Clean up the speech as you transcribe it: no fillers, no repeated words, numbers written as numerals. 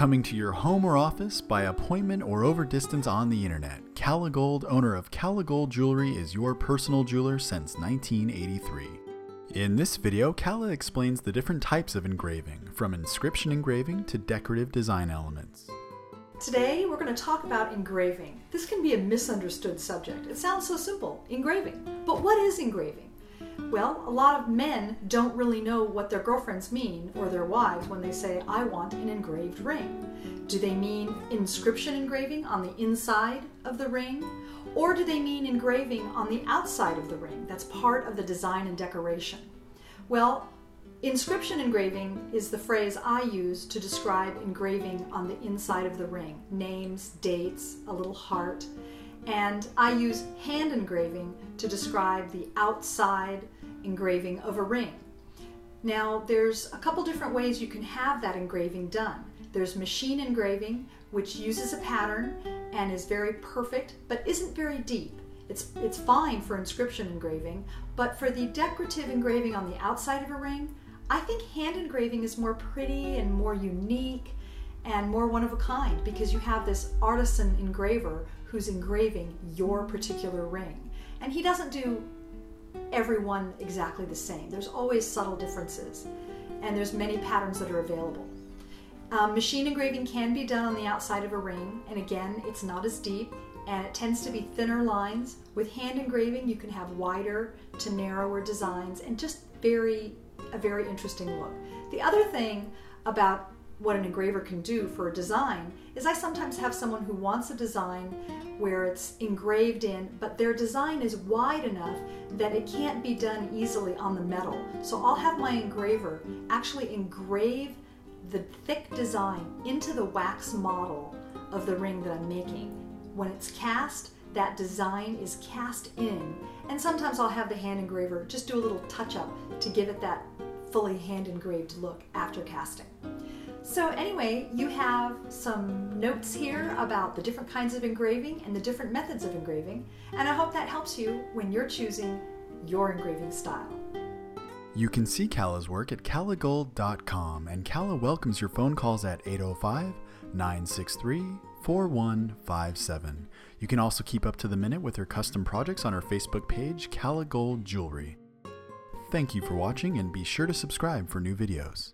Coming to your home or office by appointment or over distance on the internet, Calla Gold, owner of Calla Gold Jewelry, is your personal jeweler since 1983. In this video, Calla explains the different types of engraving, from inscription engraving to decorative design elements. Today we're going to talk about engraving. This can be a misunderstood subject. It sounds so simple, engraving. But what is engraving? Well, a lot of men don't really know what their girlfriends mean, or their wives, when they say, "I want an engraved ring." Do they mean inscription engraving on the inside of the ring? Or do they mean engraving on the outside of the ring? That's part of the design and decoration. Well, inscription engraving is the phrase I use to describe engraving on the inside of the ring. Names, dates, a little heart. And I use hand engraving to describe the outside engraving of a ring. Now, there's a couple different ways you can have that engraving done. There's machine engraving, which uses a pattern and is very perfect, but isn't very deep. It's fine for inscription engraving, but for the decorative engraving on the outside of a ring, I think hand engraving is more pretty and more unique and more one of a kind, because you have this artisan engraver who's engraving your particular ring. And he doesn't do every one exactly the same. There's always subtle differences, and there's many patterns that are available. Machine engraving can be done on the outside of a ring, and again, it's not as deep, and it tends to be thinner lines. With hand engraving, you can have wider to narrower designs, and just a very interesting look. The other thing about what an engraver can do for a design is I sometimes have someone who wants a design where it's engraved in, but their design is wide enough that it can't be done easily on the metal. So I'll have my engraver actually engrave the thick design into the wax model of the ring that I'm making. When it's cast, that design is cast in, and sometimes I'll have the hand engraver just do a little touch-up to give it that fully hand-engraved look after casting. So anyway, you have some notes here about the different kinds of engraving and the different methods of engraving, and I hope that helps you when you're choosing your engraving style. You can see Calla's work at callagold.com, and Calla welcomes your phone calls at 805-963-4157. You can also keep up to the minute with her custom projects on her Facebook page, Calla Gold Jewelry. Thank you for watching, and be sure to subscribe for new videos.